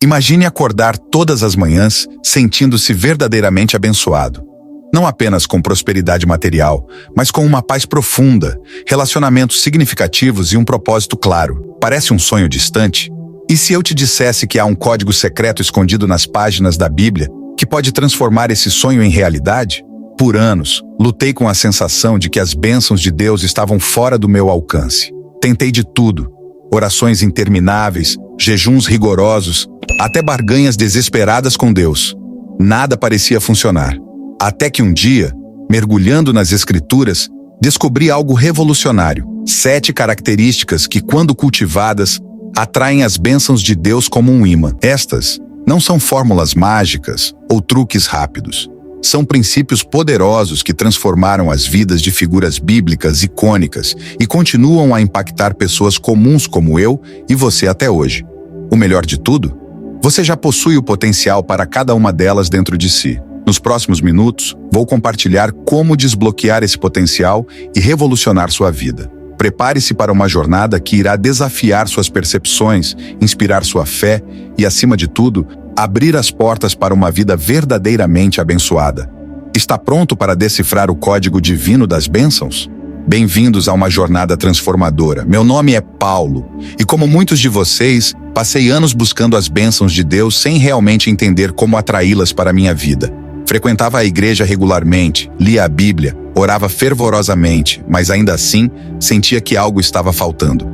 Imagine acordar todas as manhãs sentindo-se verdadeiramente abençoado. Não apenas com prosperidade material, mas com uma paz profunda, relacionamentos significativos e um propósito claro. Parece um sonho distante? E se eu te dissesse que há um código secreto escondido nas páginas da Bíblia que pode transformar esse sonho em realidade? Por anos, lutei com a sensação de que as bênçãos de Deus estavam fora do meu alcance. Tentei de tudo: orações intermináveis, jejuns rigorosos, até barganhas desesperadas com Deus. Nada parecia funcionar. Até que um dia, mergulhando nas Escrituras, descobri algo revolucionário: 7 características que, quando cultivadas, atraem as bênçãos de Deus como um imã. Estas não são fórmulas mágicas ou truques rápidos. São princípios poderosos que transformaram as vidas de figuras bíblicas icônicas e continuam a impactar pessoas comuns como eu e você até hoje. O melhor de tudo? Você já possui o potencial para cada uma delas dentro de si. Nos próximos minutos, vou compartilhar como desbloquear esse potencial e revolucionar sua vida. Prepare-se para uma jornada que irá desafiar suas percepções, inspirar sua fé e, acima de tudo, abrir as portas para uma vida verdadeiramente abençoada. Está pronto para decifrar o código divino das bênçãos? Bem-vindos a uma jornada transformadora. Meu nome é Paulo, e como muitos de vocês, passei anos buscando as bênçãos de Deus sem realmente entender como atraí-las para a minha vida. Frequentava a igreja regularmente, lia a Bíblia, orava fervorosamente, mas ainda assim sentia que algo estava faltando.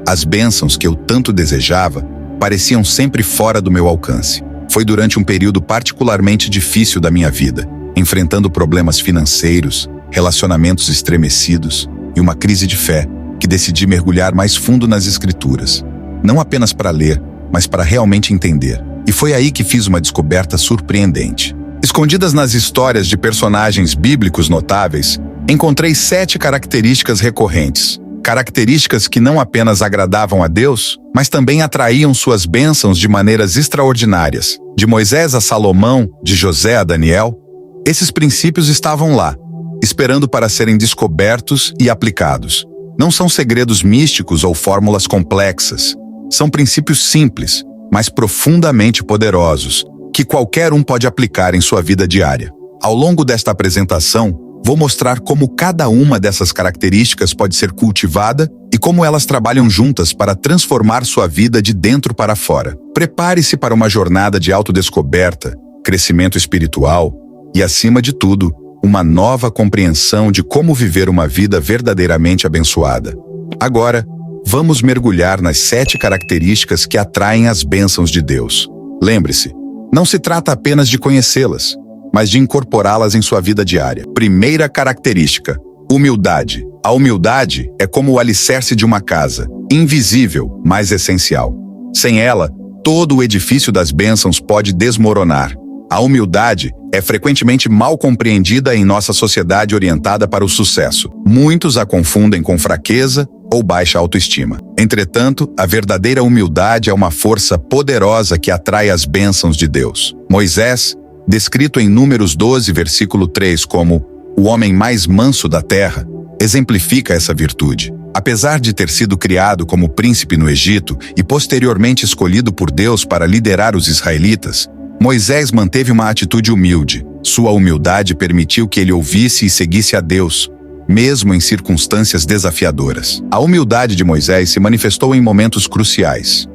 As bênçãos que eu tanto desejava pareciam sempre fora do meu alcance. Foi durante um período particularmente difícil da minha vida, enfrentando problemas financeiros, relacionamentos estremecidos e uma crise de fé, que decidi mergulhar mais fundo nas Escrituras. Não apenas para ler, mas para realmente entender. E foi aí que fiz uma descoberta surpreendente. Escondidas nas histórias de personagens bíblicos notáveis, encontrei 7 características recorrentes. Características que não apenas agradavam a Deus, mas também atraíam suas bênçãos de maneiras extraordinárias. De Moisés a Salomão, de José a Daniel, esses princípios estavam lá, esperando para serem descobertos e aplicados. Não são segredos místicos ou fórmulas complexas. São princípios simples, mas profundamente poderosos, que qualquer um pode aplicar em sua vida diária. Ao longo desta apresentação, vou mostrar como cada uma dessas características pode ser cultivada e como elas trabalham juntas para transformar sua vida de dentro para fora. Prepare-se para uma jornada de autodescoberta, crescimento espiritual e, acima de tudo, uma nova compreensão de como viver uma vida verdadeiramente abençoada. Agora, vamos mergulhar nas 7 características que atraem as bênçãos de Deus. Lembre-se, não se trata apenas de conhecê-las, mas de incorporá-las em sua vida diária. Primeira característica: humildade. A humildade é como o alicerce de uma casa, invisível, mas essencial. Sem ela, todo o edifício das bênçãos pode desmoronar. A humildade é frequentemente mal compreendida em nossa sociedade orientada para o sucesso. Muitos a confundem com fraqueza ou baixa autoestima. Entretanto, a verdadeira humildade é uma força poderosa que atrai as bênçãos de Deus. Moisés, descrito em Números 12, versículo 3 como o homem mais manso da terra, exemplifica essa virtude. Apesar de ter sido criado como príncipe no Egito e posteriormente escolhido por Deus para liderar os israelitas, Moisés manteve uma atitude humilde. Sua humildade permitiu que ele ouvisse e seguisse a Deus, mesmo em circunstâncias desafiadoras. A humildade de Moisés se manifestou em momentos cruciais.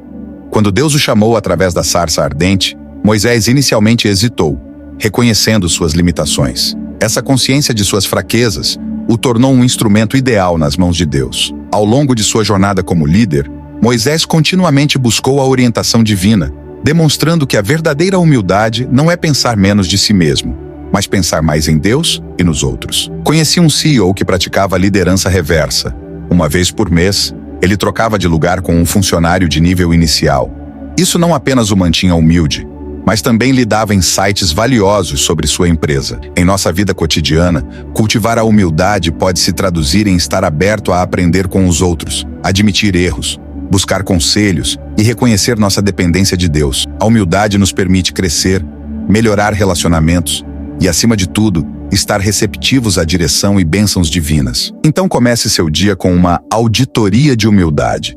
Quando Deus o chamou através da sarça ardente, Moisés inicialmente hesitou, reconhecendo suas limitações. Essa consciência de suas fraquezas o tornou um instrumento ideal nas mãos de Deus. Ao longo de sua jornada como líder, Moisés continuamente buscou a orientação divina, demonstrando que a verdadeira humildade não é pensar menos de si mesmo, mas pensar mais em Deus e nos outros. Conheci um CEO que praticava a liderança reversa. Uma vez por mês, ele trocava de lugar com um funcionário de nível inicial. Isso não apenas o mantinha humilde, mas também lhe dava insights valiosos sobre sua empresa. Em nossa vida cotidiana, cultivar a humildade pode se traduzir em estar aberto a aprender com os outros, admitir erros, buscar conselhos e reconhecer nossa dependência de Deus. A humildade nos permite crescer, melhorar relacionamentos e, acima de tudo, estar receptivos à direção e bênçãos divinas. Então comece seu dia com uma auditoria de humildade.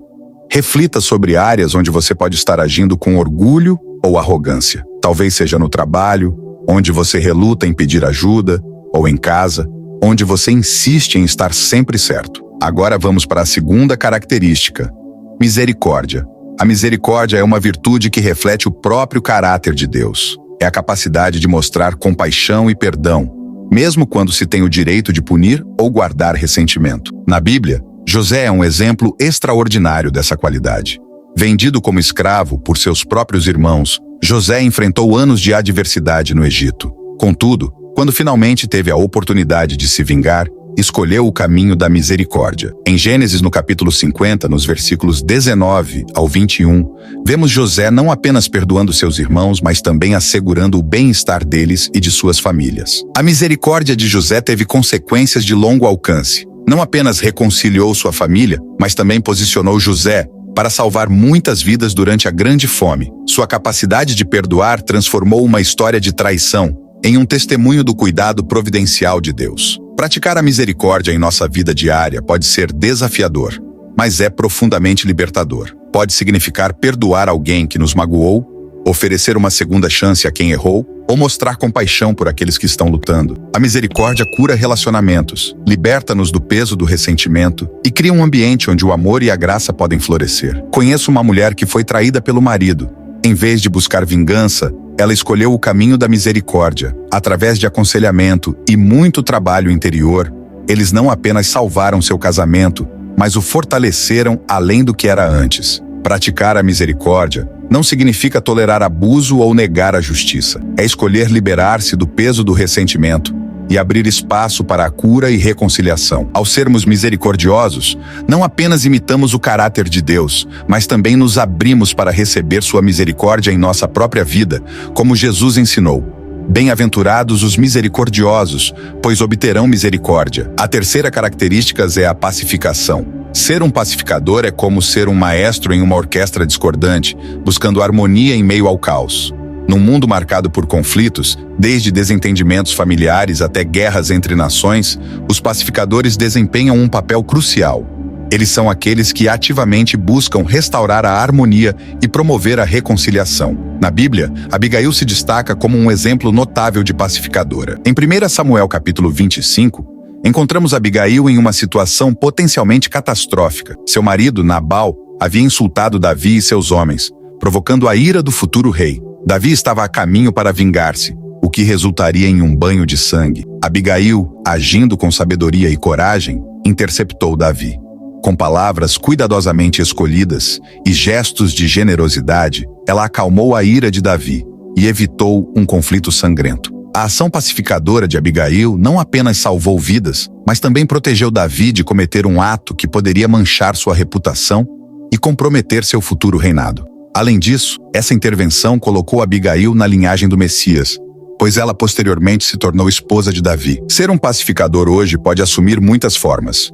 Reflita sobre áreas onde você pode estar agindo com orgulho ou arrogância. Talvez seja no trabalho, onde você reluta em pedir ajuda, ou em casa, onde você insiste em estar sempre certo. Agora vamos para a segunda característica: misericórdia. A misericórdia é uma virtude que reflete o próprio caráter de Deus. É a capacidade de mostrar compaixão e perdão, mesmo quando se tem o direito de punir ou guardar ressentimento. Na Bíblia, José é um exemplo extraordinário dessa qualidade. Vendido como escravo por seus próprios irmãos, José enfrentou anos de adversidade no Egito. Contudo, quando finalmente teve a oportunidade de se vingar, escolheu o caminho da misericórdia. Em Gênesis, no capítulo 50, nos versículos 19 ao 21, vemos José não apenas perdoando seus irmãos, mas também assegurando o bem-estar deles e de suas famílias. A misericórdia de José teve consequências de longo alcance. Não apenas reconciliou sua família, mas também posicionou José para salvar muitas vidas durante a grande fome. Sua capacidade de perdoar transformou uma história de traição em um testemunho do cuidado providencial de Deus. Praticar a misericórdia em nossa vida diária pode ser desafiador, mas é profundamente libertador. Pode significar perdoar alguém que nos magoou, oferecer uma segunda chance a quem errou, ou mostrar compaixão por aqueles que estão lutando. A misericórdia cura relacionamentos, liberta-nos do peso do ressentimento e cria um ambiente onde o amor e a graça podem florescer. Conheço uma mulher que foi traída pelo marido. Em vez de buscar vingança, ela escolheu o caminho da misericórdia. Através de aconselhamento e muito trabalho interior, eles não apenas salvaram seu casamento, mas o fortaleceram além do que era antes. Praticar a misericórdia não significa tolerar abuso ou negar a justiça. É escolher liberar-se do peso do ressentimento e abrir espaço para a cura e reconciliação. Ao sermos misericordiosos, não apenas imitamos o caráter de Deus, mas também nos abrimos para receber sua misericórdia em nossa própria vida, como Jesus ensinou. Bem-aventurados os misericordiosos, pois obterão misericórdia. A terceira característica é a pacificação. Ser um pacificador é como ser um maestro em uma orquestra discordante, buscando harmonia em meio ao caos. Num mundo marcado por conflitos, desde desentendimentos familiares até guerras entre nações, os pacificadores desempenham um papel crucial. Eles são aqueles que ativamente buscam restaurar a harmonia e promover a reconciliação. Na Bíblia, Abigail se destaca como um exemplo notável de pacificadora. Em 1 Samuel capítulo 25, encontramos Abigail em uma situação potencialmente catastrófica. Seu marido, Nabal, havia insultado Davi e seus homens, provocando a ira do futuro rei. Davi estava a caminho para vingar-se, o que resultaria em um banho de sangue. Abigail, agindo com sabedoria e coragem, interceptou Davi. Com palavras cuidadosamente escolhidas e gestos de generosidade, ela acalmou a ira de Davi e evitou um conflito sangrento. A ação pacificadora de Abigail não apenas salvou vidas, mas também protegeu Davi de cometer um ato que poderia manchar sua reputação e comprometer seu futuro reinado. Além disso, essa intervenção colocou Abigail na linhagem do Messias, pois ela posteriormente se tornou esposa de Davi. Ser um pacificador hoje pode assumir muitas formas.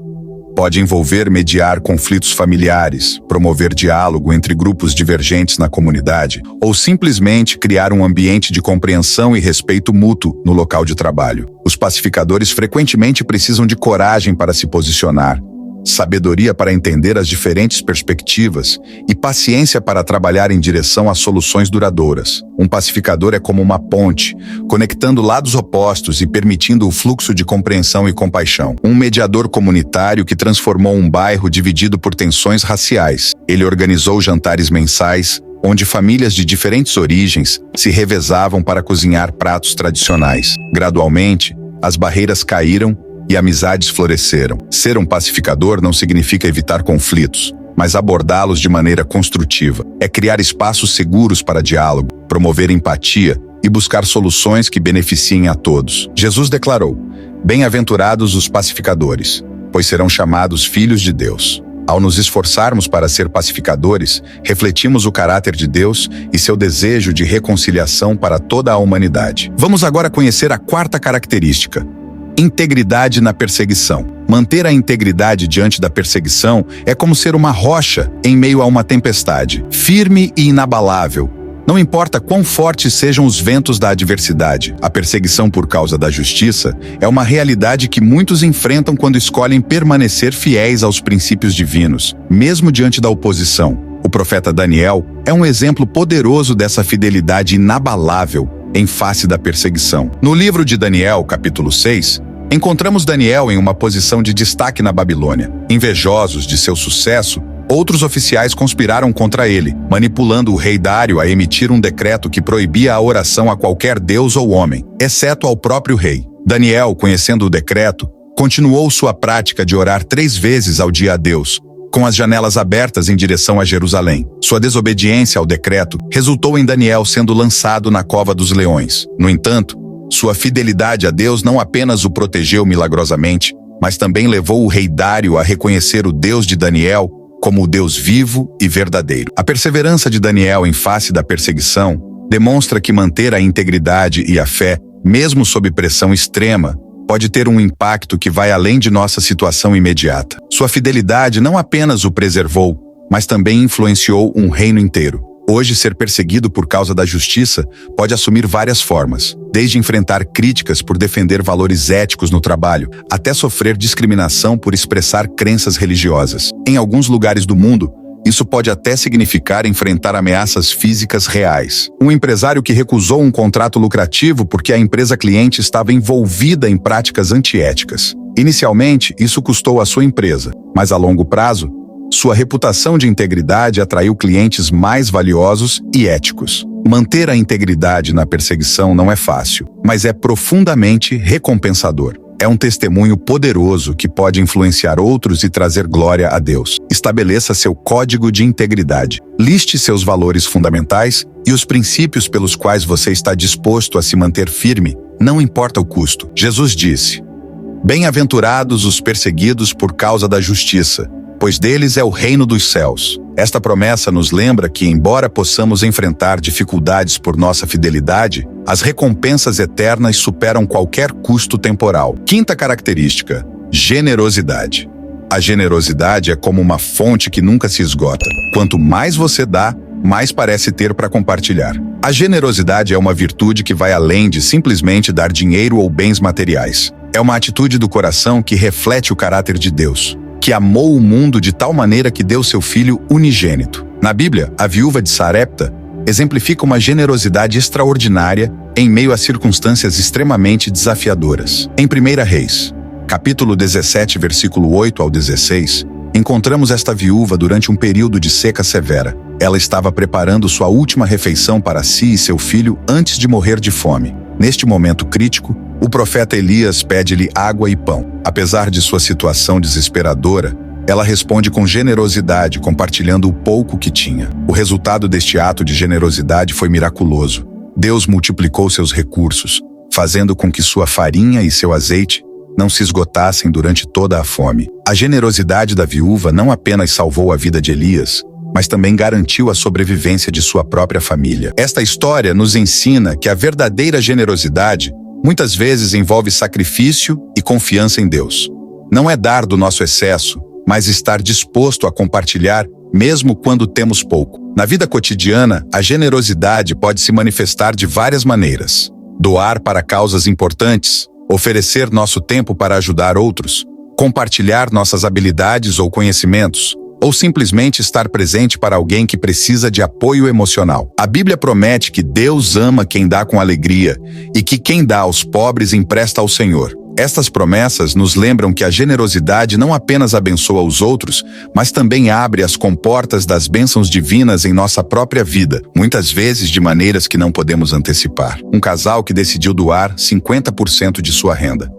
Pode envolver mediar conflitos familiares, promover diálogo entre grupos divergentes na comunidade, ou simplesmente criar um ambiente de compreensão e respeito mútuo no local de trabalho. Os pacificadores frequentemente precisam de coragem para se posicionar, sabedoria para entender as diferentes perspectivas e paciência para trabalhar em direção a soluções duradouras. Um pacificador é como uma ponte, conectando lados opostos e permitindo o fluxo de compreensão e compaixão. Um mediador comunitário que transformou um bairro dividido por tensões raciais. Ele organizou jantares mensais, onde famílias de diferentes origens se revezavam para cozinhar pratos tradicionais. Gradualmente, as barreiras caíram e amizades floresceram. Ser um pacificador não significa evitar conflitos, mas abordá-los de maneira construtiva. É criar espaços seguros para diálogo, promover empatia e buscar soluções que beneficiem a todos. Jesus declarou: "Bem-aventurados os pacificadores, pois serão chamados filhos de Deus." Ao nos esforçarmos para ser pacificadores, refletimos o caráter de Deus e seu desejo de reconciliação para toda a humanidade. Vamos agora conhecer a quarta característica: integridade na perseguição. Manter a integridade diante da perseguição é como ser uma rocha em meio a uma tempestade, firme e inabalável. Não importa quão fortes sejam os ventos da adversidade, a perseguição por causa da justiça é uma realidade que muitos enfrentam quando escolhem permanecer fiéis aos princípios divinos. Mesmo diante da oposição, O profeta Daniel é um exemplo poderoso dessa fidelidade inabalável em face da perseguição. No livro de Daniel, capítulo 6, encontramos Daniel em uma posição de destaque na Babilônia. Invejosos de seu sucesso, outros oficiais conspiraram contra ele, manipulando o rei Dário a emitir um decreto que proibia a oração a qualquer deus ou homem, exceto ao próprio rei. Daniel, conhecendo o decreto, continuou sua prática de orar 3 vezes ao dia a Deus, com as janelas abertas em direção a Jerusalém. Sua desobediência ao decreto resultou em Daniel sendo lançado na cova dos leões. No entanto, sua fidelidade a Deus não apenas o protegeu milagrosamente, mas também levou o rei Dário a reconhecer o Deus de Daniel como o Deus vivo e verdadeiro. A perseverança de Daniel em face da perseguição demonstra que manter a integridade e a fé, mesmo sob pressão extrema, pode ter um impacto que vai além de nossa situação imediata. Sua fidelidade não apenas o preservou, mas também influenciou um reino inteiro. Hoje, ser perseguido por causa da justiça pode assumir várias formas, desde enfrentar críticas por defender valores éticos no trabalho, até sofrer discriminação por expressar crenças religiosas. Em alguns lugares do mundo, isso pode até significar enfrentar ameaças físicas reais. Um empresário que recusou um contrato lucrativo porque a empresa cliente estava envolvida em práticas antiéticas. Inicialmente, isso custou à sua empresa, mas a longo prazo, sua reputação de integridade atraiu clientes mais valiosos e éticos. Manter a integridade na perseguição não é fácil, mas é profundamente recompensador. É um testemunho poderoso que pode influenciar outros e trazer glória a Deus. Estabeleça seu código de integridade. Liste seus valores fundamentais e os princípios pelos quais você está disposto a se manter firme, não importa o custo. Jesus disse: "Bem-aventurados os perseguidos por causa da justiça, pois deles é o reino dos céus." Esta promessa nos lembra que, embora possamos enfrentar dificuldades por nossa fidelidade, as recompensas eternas superam qualquer custo temporal. Quinta característica: generosidade. A generosidade é como uma fonte que nunca se esgota. Quanto mais você dá, mais parece ter para compartilhar. A generosidade é uma virtude que vai além de simplesmente dar dinheiro ou bens materiais. É uma atitude do coração que reflete o caráter de Deus, que amou o mundo de tal maneira que deu seu Filho unigênito. Na Bíblia, a viúva de Sarepta exemplifica uma generosidade extraordinária em meio a circunstâncias extremamente desafiadoras. Em 1 Reis, capítulo 17, versículo 8 ao 16, encontramos esta viúva durante um período de seca severa. Ela estava preparando sua última refeição para si e seu filho antes de morrer de fome. Neste momento crítico, o profeta Elias pede-lhe água e pão. Apesar de sua situação desesperadora, ela responde com generosidade, compartilhando o pouco que tinha. O resultado deste ato de generosidade foi miraculoso. Deus multiplicou seus recursos, fazendo com que sua farinha e seu azeite não se esgotassem durante toda a fome. A generosidade da viúva não apenas salvou a vida de Elias, mas também garantiu a sobrevivência de sua própria família. Esta história nos ensina que a verdadeira generosidade muitas vezes envolve sacrifício e confiança em Deus. Não é dar do nosso excesso, mas estar disposto a compartilhar, mesmo quando temos pouco. Na vida cotidiana, a generosidade pode se manifestar de várias maneiras. Doar para causas importantes, oferecer nosso tempo para ajudar outros, compartilhar nossas habilidades ou conhecimentos, ou simplesmente estar presente para alguém que precisa de apoio emocional. A Bíblia promete que Deus ama quem dá com alegria e que quem dá aos pobres empresta ao Senhor. Estas promessas nos lembram que a generosidade não apenas abençoa os outros, mas também abre as comportas das bênçãos divinas em nossa própria vida, muitas vezes de maneiras que não podemos antecipar. Um casal que decidiu doar 50% de sua renda.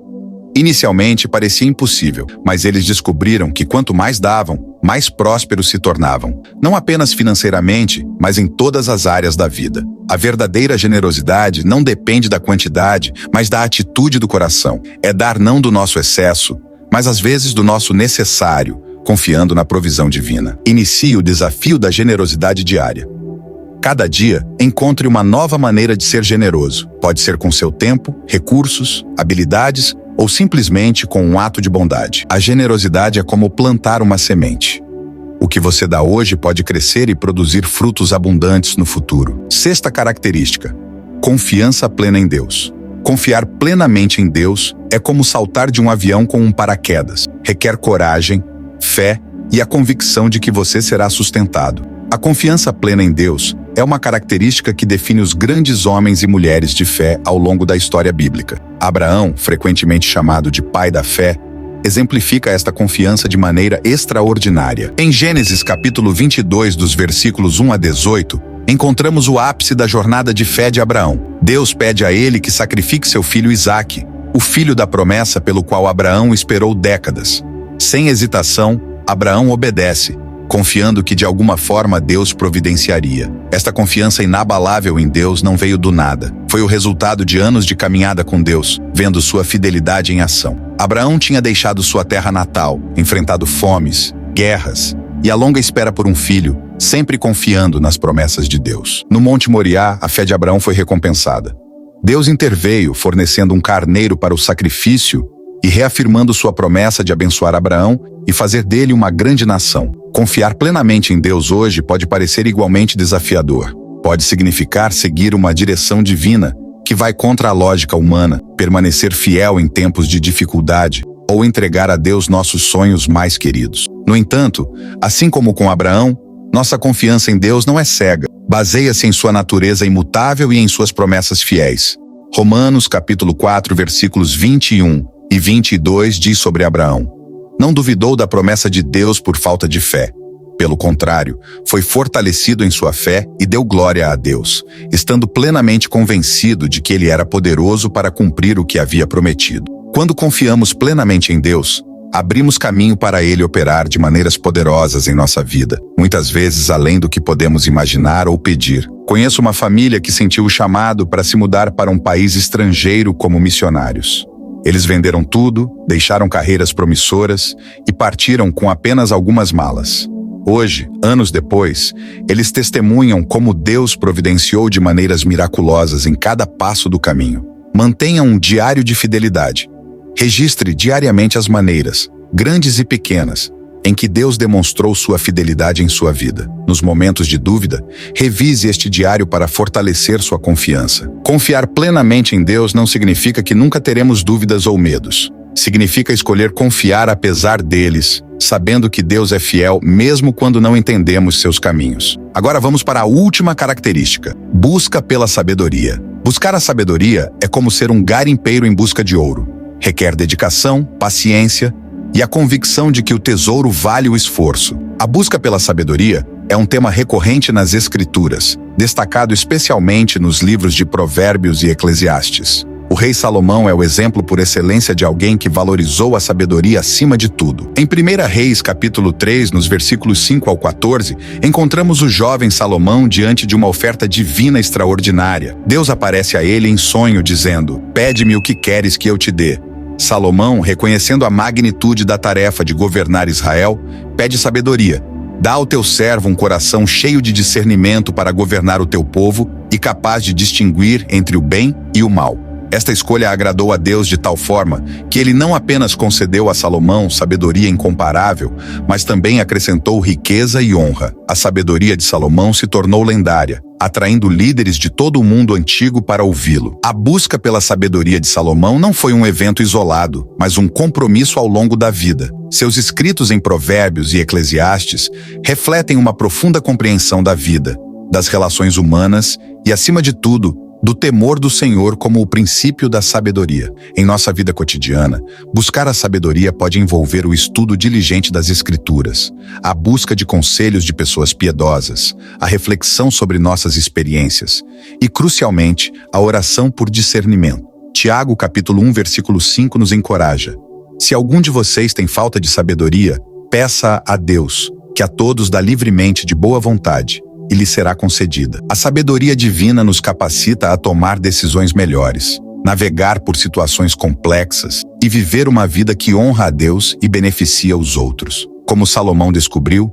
Inicialmente parecia impossível, mas eles descobriram que quanto mais davam, mais prósperos se tornavam. Não apenas financeiramente, mas em todas as áreas da vida. A verdadeira generosidade não depende da quantidade, mas da atitude do coração. É dar não do nosso excesso, mas às vezes do nosso necessário, confiando na provisão divina. Inicie o desafio da generosidade diária. Cada dia, encontre uma nova maneira de ser generoso. Pode ser com seu tempo, recursos, habilidades ou simplesmente com um ato de bondade. A generosidade é como plantar uma semente. O que você dá hoje pode crescer e produzir frutos abundantes no futuro. Sexta característica: confiança plena em Deus. Confiar plenamente em Deus é como saltar de um avião com um paraquedas. Requer coragem, fé e a convicção de que você será sustentado. A confiança plena em Deus é uma característica que define os grandes homens e mulheres de fé ao longo da história bíblica. Abraão, frequentemente chamado de pai da fé, exemplifica esta confiança de maneira extraordinária. Em Gênesis capítulo 22, dos versículos 1 a 18, encontramos o ápice da jornada de fé de Abraão. Deus pede a ele que sacrifique seu filho Isaque, o filho da promessa pelo qual Abraão esperou décadas. Sem hesitação, Abraão obedece, confiando que de alguma forma Deus providenciaria. Esta confiança inabalável em Deus não veio do nada. Foi o resultado de anos de caminhada com Deus, vendo sua fidelidade em ação. Abraão tinha deixado sua terra natal, enfrentado fomes, guerras e a longa espera por um filho, sempre confiando nas promessas de Deus. No Monte Moriá, a fé de Abraão foi recompensada. Deus interveio, fornecendo um carneiro para o sacrifício e reafirmando sua promessa de abençoar Abraão e fazer dele uma grande nação. Confiar plenamente em Deus hoje pode parecer igualmente desafiador. Pode significar seguir uma direção divina que vai contra a lógica humana, permanecer fiel em tempos de dificuldade ou entregar a Deus nossos sonhos mais queridos. No entanto, assim como com Abraão, nossa confiança em Deus não é cega. Baseia-se em sua natureza imutável e em suas promessas fiéis. Romanos capítulo 4, versículos 21 e 22 diz sobre Abraão: não duvidou da promessa de Deus por falta de fé. Pelo contrário, foi fortalecido em sua fé e deu glória a Deus, estando plenamente convencido de que ele era poderoso para cumprir o que havia prometido. Quando confiamos plenamente em Deus, abrimos caminho para ele operar de maneiras poderosas em nossa vida, muitas vezes além do que podemos imaginar ou pedir. Conheço uma família que sentiu o chamado para se mudar para um país estrangeiro como missionários. Eles venderam tudo, deixaram carreiras promissoras e partiram com apenas algumas malas. Hoje, anos depois, eles testemunham como Deus providenciou de maneiras miraculosas em cada passo do caminho. Mantenha um diário de fidelidade. Registre diariamente as maneiras, grandes e pequenas, em que Deus demonstrou sua fidelidade em sua vida. Nos momentos de dúvida, revise este diário para fortalecer sua confiança. Confiar plenamente em Deus não significa que nunca teremos dúvidas ou medos. Significa escolher confiar apesar deles, sabendo que Deus é fiel mesmo quando não entendemos seus caminhos. Agora vamos para a última característica: busca pela sabedoria. Buscar a sabedoria é como ser um garimpeiro em busca de ouro. Requer dedicação, paciência e a convicção de que o tesouro vale o esforço. A busca pela sabedoria é um tema recorrente nas Escrituras, destacado especialmente nos livros de Provérbios e Eclesiastes. O rei Salomão é o exemplo por excelência de alguém que valorizou a sabedoria acima de tudo. Em 1 Reis, capítulo 3, nos versículos 5 ao 14, encontramos o jovem Salomão diante de uma oferta divina extraordinária. Deus aparece a ele em sonho, dizendo: "Pede-me o que queres que eu te dê." Salomão, reconhecendo a magnitude da tarefa de governar Israel, pede sabedoria. Dá ao teu servo um coração cheio de discernimento para governar o teu povo e capaz de distinguir entre o bem e o mal. Esta escolha agradou a Deus de tal forma que ele não apenas concedeu a Salomão sabedoria incomparável, mas também acrescentou riqueza e honra. A sabedoria de Salomão se tornou lendária, atraindo líderes de todo o mundo antigo para ouvi-lo. A busca pela sabedoria de Salomão não foi um evento isolado, mas um compromisso ao longo da vida. Seus escritos em Provérbios e Eclesiastes refletem uma profunda compreensão da vida, das relações humanas e, acima de tudo, do temor do Senhor como o princípio da sabedoria. Em nossa vida cotidiana, buscar a sabedoria pode envolver o estudo diligente das Escrituras, a busca de conselhos de pessoas piedosas, a reflexão sobre nossas experiências e, crucialmente, a oração por discernimento. Tiago, capítulo 1, versículo 5 nos encoraja: "Se algum de vocês tem falta de sabedoria, peça a Deus, que a todos dá livremente de boa vontade, e lhe será concedida." A sabedoria divina nos capacita a tomar decisões melhores, navegar por situações complexas e viver uma vida que honra a Deus e beneficia os outros. Como Salomão descobriu,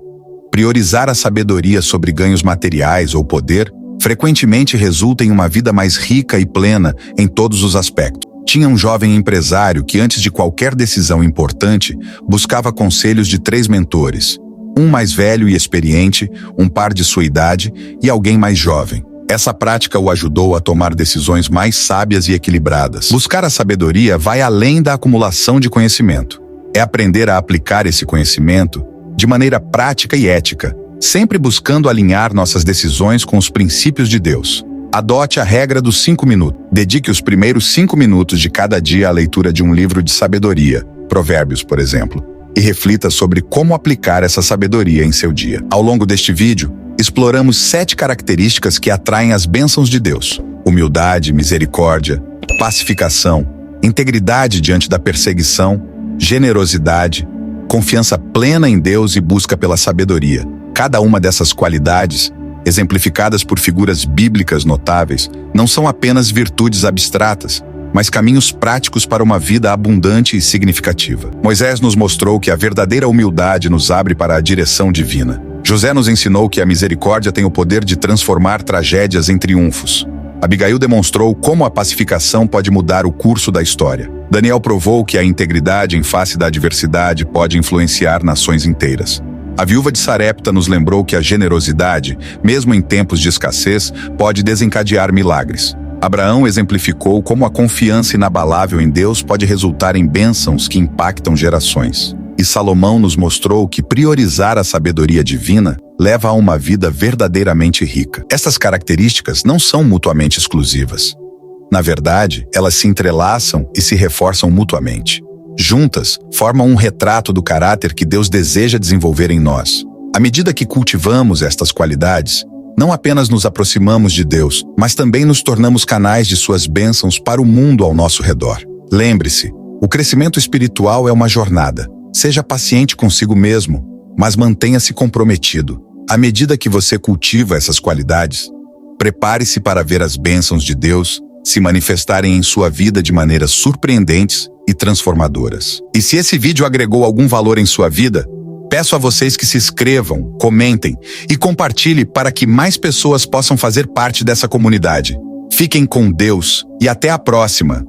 priorizar a sabedoria sobre ganhos materiais ou poder frequentemente resulta em uma vida mais rica e plena em todos os aspectos. Tinha um jovem empresário que, antes de qualquer decisão importante, buscava conselhos de 3 mentores: um mais velho e experiente, um par de sua idade e alguém mais jovem. Essa prática o ajudou a tomar decisões mais sábias e equilibradas. Buscar a sabedoria vai além da acumulação de conhecimento. É aprender a aplicar esse conhecimento de maneira prática e ética, sempre buscando alinhar nossas decisões com os princípios de Deus. Adote a regra dos 5 minutos. Dedique os primeiros 5 minutos de cada dia à leitura de um livro de sabedoria, Provérbios, por exemplo, e reflita sobre como aplicar essa sabedoria em seu dia. Ao longo deste vídeo, exploramos 7 características que atraem as bênçãos de Deus: humildade, misericórdia, pacificação, integridade diante da perseguição, generosidade, confiança plena em Deus e busca pela sabedoria. Cada uma dessas qualidades, exemplificadas por figuras bíblicas notáveis, não são apenas virtudes abstratas, mas caminhos práticos para uma vida abundante e significativa. Moisés nos mostrou que a verdadeira humildade nos abre para a direção divina. José nos ensinou que a misericórdia tem o poder de transformar tragédias em triunfos. Abigail demonstrou como a pacificação pode mudar o curso da história. Daniel provou que a integridade em face da adversidade pode influenciar nações inteiras. A viúva de Sarepta nos lembrou que a generosidade, mesmo em tempos de escassez, pode desencadear milagres. Abraão exemplificou como a confiança inabalável em Deus pode resultar em bênçãos que impactam gerações. E Salomão nos mostrou que priorizar a sabedoria divina leva a uma vida verdadeiramente rica. Essas características não são mutuamente exclusivas. Na verdade, elas se entrelaçam e se reforçam mutuamente. Juntas, formam um retrato do caráter que Deus deseja desenvolver em nós. À medida que cultivamos estas qualidades, não apenas nos aproximamos de Deus, mas também nos tornamos canais de suas bênçãos para o mundo ao nosso redor. Lembre-se, o crescimento espiritual é uma jornada. Seja paciente consigo mesmo, mas mantenha-se comprometido. À medida que você cultiva essas qualidades, prepare-se para ver as bênçãos de Deus se manifestarem em sua vida de maneiras surpreendentes e transformadoras. E se esse vídeo agregou algum valor em sua vida, peço a vocês que se inscrevam, comentem e compartilhem para que mais pessoas possam fazer parte dessa comunidade. Fiquem com Deus e até a próxima!